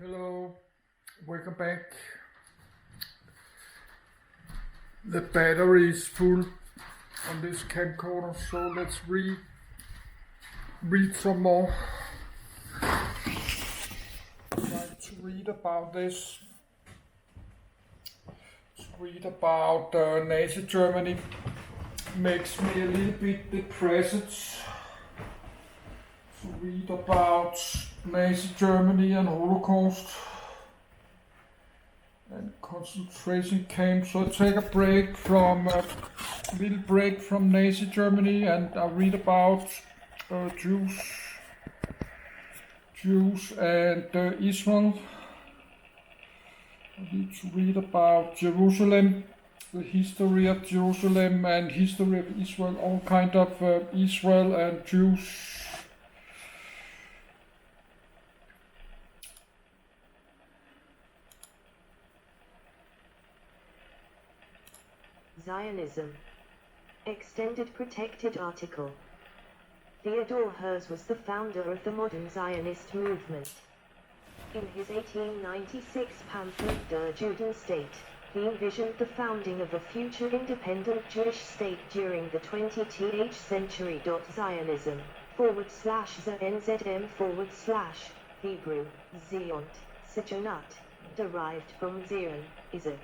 Hello, welcome back. The battery is full on this camcorder, so let's read some more. Try to read about this. To read about Nazi Germany makes me a little bit depressed. To read about Nazi Germany and Holocaust and concentration camps. So I take a little break from Nazi Germany, and I read about Jews and Israel. I need to read about Jerusalem, the history of Jerusalem and history of Israel, all kind of Israel and Jews. Zionism. Extended protected article. Theodor Herz was the founder of the modern Zionist movement. In his 1896 pamphlet Der Judenstate, he envisioned the founding of a future independent Jewish state during the 20th century. Zionism, /ZNZM/ Hebrew, Ziont, Sijonat, derived from Zion, is a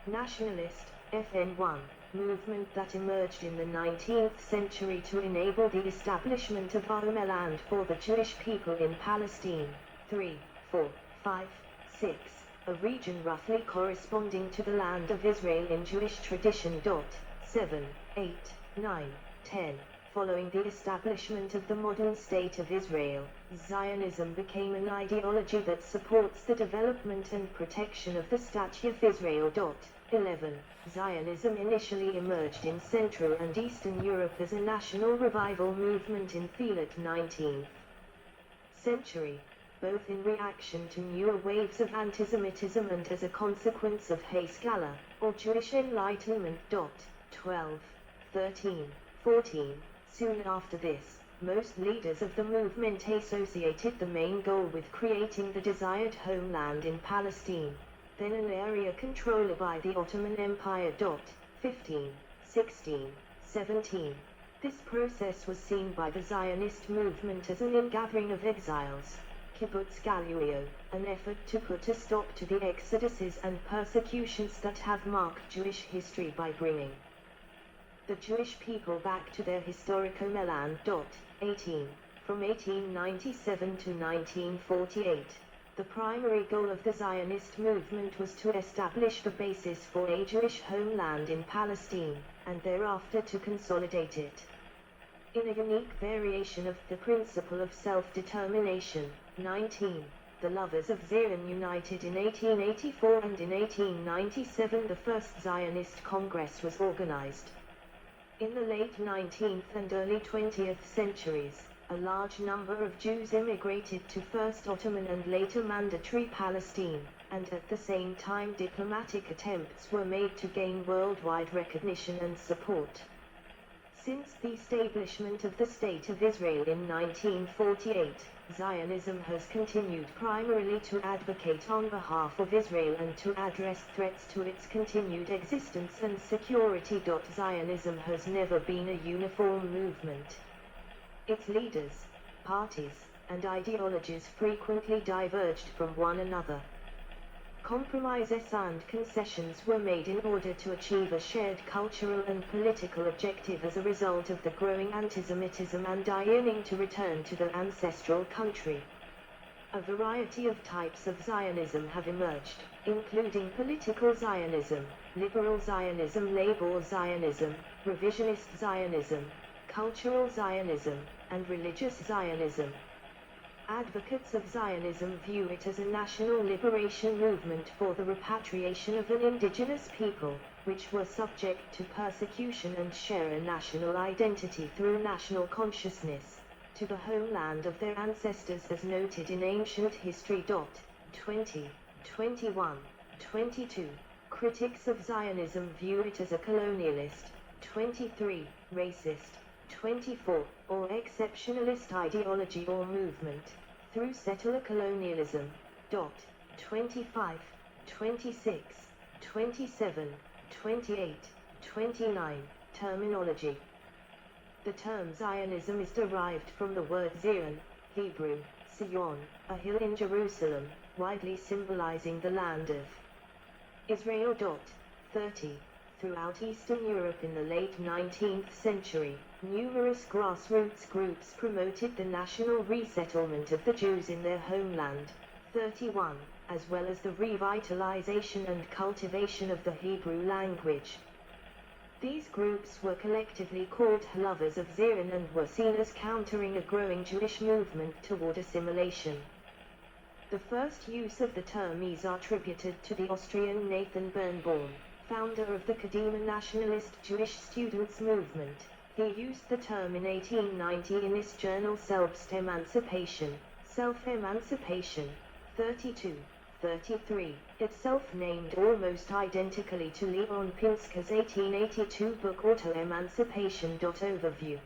nationalist, FN1, movement that emerged in the 19th century to enable the establishment of homeland for the Jewish people in Palestine, 3, 4, 5, 6, a region roughly corresponding to the land of Israel in Jewish tradition. 7, 8, 9, 10. Following the establishment of the modern state of Israel, Zionism became an ideology that supports the development and protection of the State of Israel. 11. Zionism initially emerged in Central and Eastern Europe as a national revival movement in the late 19th century, both in reaction to newer waves of antisemitism and as a consequence of Haskalah, or Jewish Enlightenment. 12, 13, 14. Soon after this, most leaders of the movement associated the main goal with creating the desired homeland in Palestine, then an area controlled by the Ottoman Empire. 15, 16, 17. This process was seen by the Zionist movement as an ingathering of exiles, kibbutz galuyot, an effort to put a stop to the exoduses and persecutions that have marked Jewish history by bringing the Jewish people back to their historic homeland. 18. From 1897 to 1948. The primary goal of the Zionist movement was to establish the basis for a Jewish homeland in Palestine, and thereafter to consolidate it. In a unique variation of the principle of self-determination. 19. The Lovers of Zion united in 1884, and in 1897 the first Zionist Congress was organized. In the late 19th and early 20th centuries, a large number of Jews immigrated to first Ottoman and later Mandatory Palestine, and at the same time diplomatic attempts were made to gain worldwide recognition and support. Since the establishment of the State of Israel in 1948, Zionism has continued primarily to advocate on behalf of Israel and to address threats to its continued existence and security. Zionism has never been a uniform movement. Its leaders, parties, and ideologies frequently diverged from one another. Compromises and concessions were made in order to achieve a shared cultural and political objective as a result of the growing antisemitism and yearning to return to the ancestral country. A variety of types of Zionism have emerged, including political Zionism, liberal Zionism, Labor Zionism, revisionist Zionism, cultural Zionism, and religious Zionism. Advocates of Zionism view it as a national liberation movement for the repatriation of an indigenous people, which were subject to persecution and share a national identity through national consciousness, to the homeland of their ancestors as noted in ancient history. 20, 21, 22. Critics of Zionism view it as a colonialist, 23, racist, 24, or exceptionalist ideology or movement, through settler colonialism, 25, 26, 27, 28, 29. Terminology. The term Zionism is derived from the word Zion, Hebrew, Sion, a hill in Jerusalem, widely symbolizing the land of Israel. 30. Throughout Eastern Europe in the late 19th century, numerous grassroots groups promoted the national resettlement of the Jews in their homeland. 31. As well as the revitalization and cultivation of the Hebrew language. These groups were collectively called lovers of Zion and were seen as countering a growing Jewish movement toward assimilation. The first use of the term is attributed to the Austrian Nathan Birnbaum, founder of the Kadima nationalist Jewish students movement. He used the term in 1890 in his journal Selbstemancipation, Self-Emancipation. 32. 33. Itself named almost identically to Leon Pinsker's 1882 book Auto-Emancipation. Overview.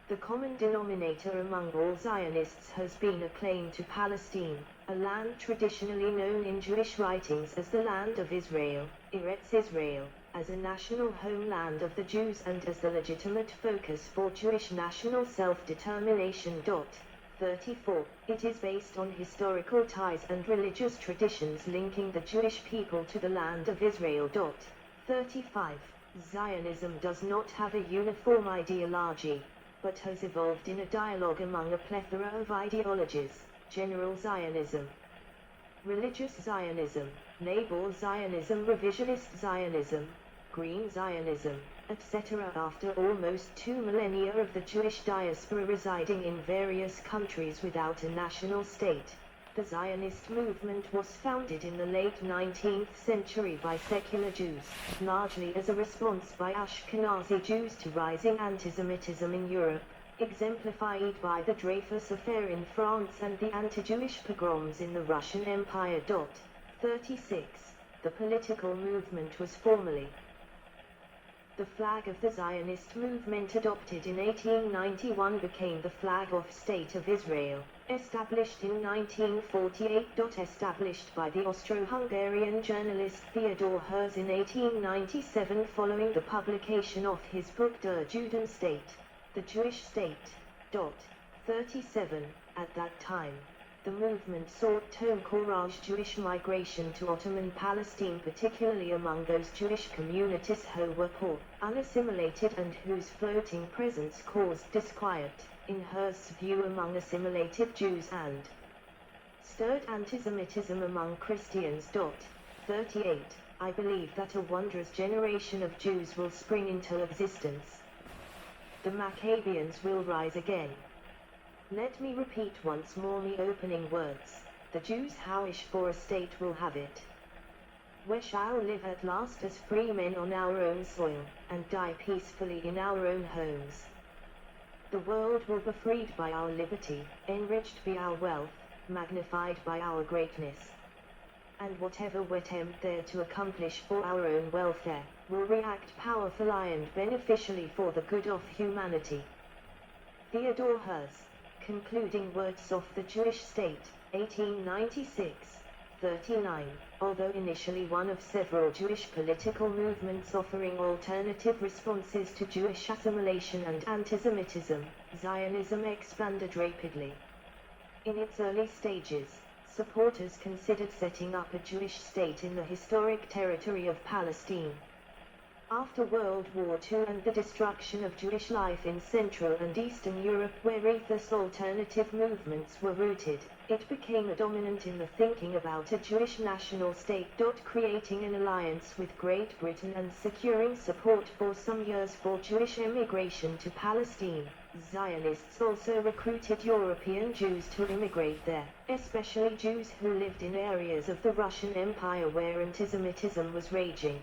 The common denominator among all Zionists has been a claim to Palestine, a land traditionally known in Jewish writings as the land of Israel, Eretz Israel, as a national homeland of the Jews and as the legitimate focus for Jewish national self-determination. 34. It is based on historical ties and religious traditions linking the Jewish people to the land of Israel. 35. Zionism does not have a uniform ideology, but has evolved in a dialogue among a plethora of ideologies: general Zionism, religious Zionism, Labor Zionism, revisionist Zionism, Green Zionism, etc. After almost 2 millennia of the Jewish diaspora residing in various countries without a national state, the Zionist movement was founded in the late 19th century by secular Jews, largely as a response by Ashkenazi Jews to rising antisemitism in Europe, exemplified by the Dreyfus Affair in France and the anti-Jewish pogroms in the Russian Empire. 36. The political movement was formally the flag of the Zionist movement adopted in 1891 became the flag of State of Israel, established in 1948. Established by the Austro-Hungarian journalist Theodor Herz in 1897 following the publication of his book Der Judenstate, The Jewish State. 37. At that time, the movement sought to encourage Jewish migration to Ottoman Palestine, particularly among those Jewish communities who were poor, unassimilated and whose floating presence caused disquiet, in Herz's view, among assimilated Jews and stirred antisemitism among Christians. 38. I believe that a wondrous generation of Jews will spring into existence. The Maccabeans will rise again. Let me repeat once more the opening words: the Jews how wish for a state will have it. We shall live at last as free men on our own soil, and die peacefully in our own homes. The world will be freed by our liberty, enriched by our wealth, magnified by our greatness. And whatever we attempt there to accomplish for our own welfare, will react powerfully and beneficially for the good of humanity. Theodor Herz. Concluding words of the Jewish State, 1896. 39. Although initially one of several Jewish political movements offering alternative responses to Jewish assimilation and antisemitism, Zionism expanded rapidly. In its early stages, supporters considered setting up a Jewish state in the historic territory of Palestine. After World War II and the destruction of Jewish life in Central and Eastern Europe, where these alternative movements were rooted, it became dominant in the thinking about a Jewish national state. Creating an alliance with Great Britain and securing support for some years for Jewish emigration to Palestine, Zionists also recruited European Jews to immigrate there, especially Jews who lived in areas of the Russian Empire where antisemitism was raging.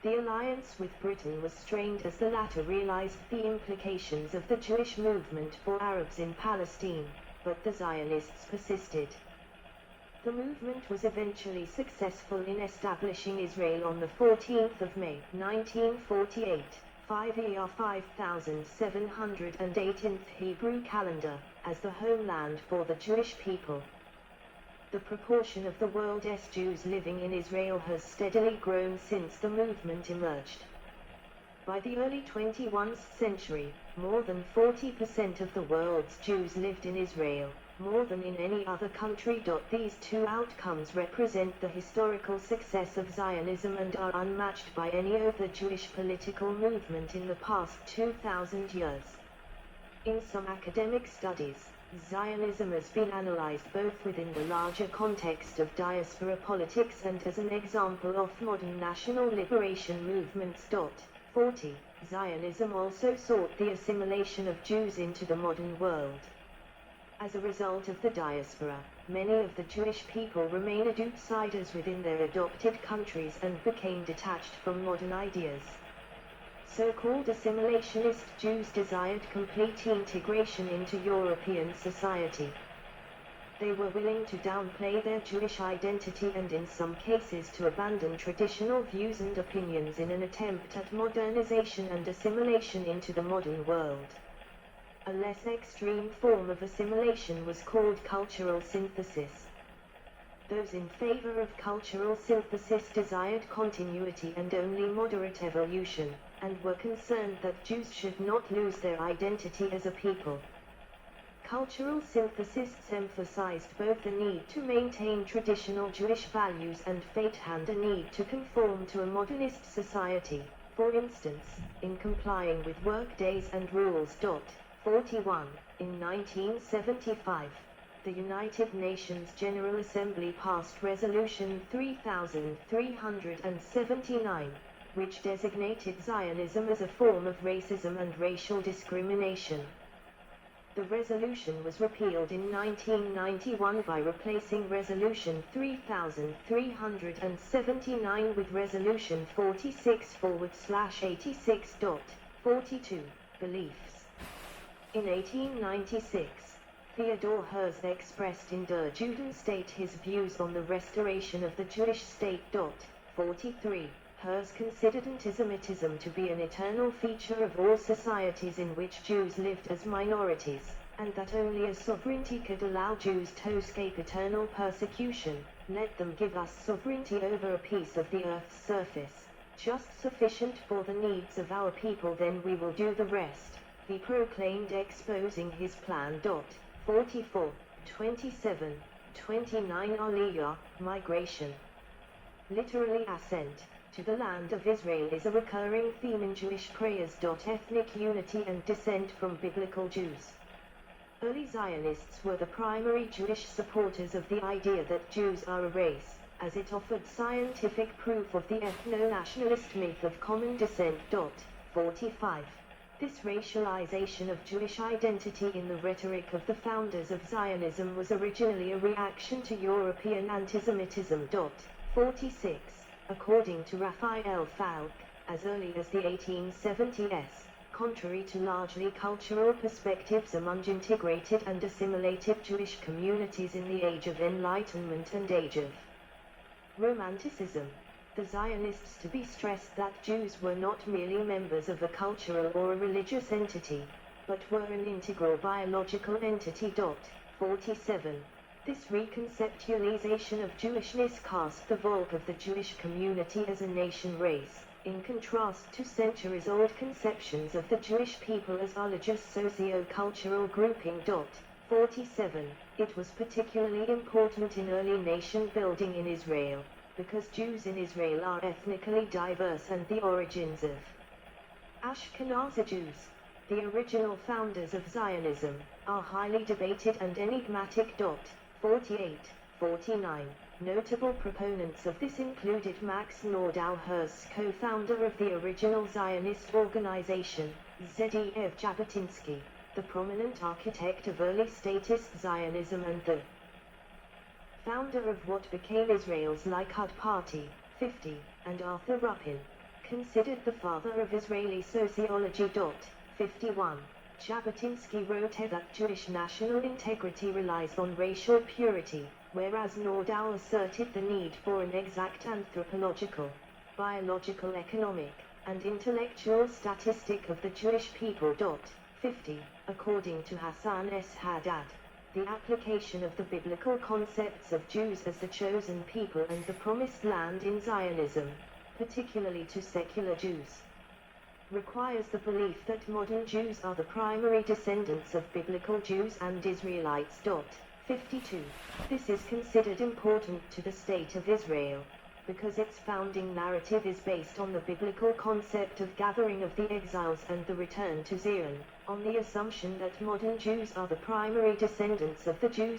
The alliance with Britain was strained as the latter realized the implications of the Jewish movement for Arabs in Palestine, but the Zionists persisted. The movement was eventually successful in establishing Israel on the 14th of May, 1948, 5 5708 Hebrew calendar, as the homeland for the Jewish people. The proportion of the world's Jews living in Israel has steadily grown since the movement emerged. By the early 21st century, more than 40% of the world's Jews lived in Israel, more than in any other country. These two outcomes represent the historical success of Zionism and are unmatched by any other Jewish political movement in the past 2,000 years. In some academic studies, Zionism has been analyzed both within the larger context of diaspora politics and as an example of modern national liberation movements. 40. Zionism also sought the assimilation of Jews into the modern world. As a result of the diaspora, many of the Jewish people remain outsiders within their adopted countries and became detached from modern ideas. So-called assimilationist Jews desired complete integration into European society. They were willing to downplay their Jewish identity and in some cases to abandon traditional views and opinions in an attempt at modernization and assimilation into the modern world. A less extreme form of assimilation was called cultural synthesis. Those in favor of cultural synthesis desired continuity and only moderate evolution, and were concerned that Jews should not lose their identity as a people. Cultural synthesists emphasized both the need to maintain traditional Jewish values and fate and a need to conform to a modernist society, for instance, in complying with work days and rules. 41. In 1975, the United Nations General Assembly passed Resolution 3379, which designated Zionism as a form of racism and racial discrimination. The resolution was repealed in 1991 by replacing Resolution 3379 with Resolution 46/86.42, Beliefs. In 1896, Theodor Herzl expressed in Der Judenstate his views on the restoration of the Jewish state. 43. Herzl considered antisemitism to be an eternal feature of all societies in which Jews lived as minorities, and that only a sovereignty could allow Jews to escape eternal persecution. Let them give us sovereignty over a piece of the earth's surface, just sufficient for the needs of our people, then we will do the rest, he proclaimed, exposing his plan. 44, 27, 29. Aliyah, migration. Literally ascent to the land of Israel is a recurring theme in Jewish prayers. Ethnic unity and descent from biblical Jews. Early Zionists were the primary Jewish supporters of the idea that Jews are a race, as it offered scientific proof of the ethno-nationalist myth of common descent. 45. This racialization of Jewish identity in the rhetoric of the founders of Zionism was originally a reaction to European antisemitism. 46. According to Raphael Falk, as early as the 1870s, contrary to largely cultural perspectives among integrated and assimilated Jewish communities in the Age of Enlightenment and Age of Romanticism, the Zionists to be stressed that Jews were not merely members of a cultural or a religious entity, but were an integral biological entity. 47. This reconceptualization of Jewishness cast the bulk of the Jewish community as a nation-race, in contrast to centuries-old conceptions of the Jewish people as a religious socio-cultural grouping. 47. It was particularly important in early nation-building in Israel, because Jews in Israel are ethnically diverse and the origins of Ashkenazi Jews, the original founders of Zionism, are highly debated and enigmatic. 48, 49. Notable proponents of this included Max Nordau, Herzl's co-founder of the original Zionist organization, Zev Jabotinsky, the prominent architect of early statist Zionism and the founder of what became Israel's Likud Party. 50, and Arthur Ruppin, considered the father of Israeli sociology. 51. Jabotinsky wrote that Jewish national integrity relies on racial purity, whereas Nordau asserted the need for an exact anthropological, biological, economic, and intellectual statistic of the Jewish people. 50. According to Hassan S. Haddad, the application of the biblical concepts of Jews as the chosen people and the promised land in Zionism, particularly to secular Jews, requires the belief that modern Jews are the primary descendants of biblical Jews and Israelites. 52. This is considered important to the State of Israel, because its founding narrative is based on the biblical concept of gathering of the exiles and the return to Zion, on the assumption that modern Jews are the primary descendants of the Jews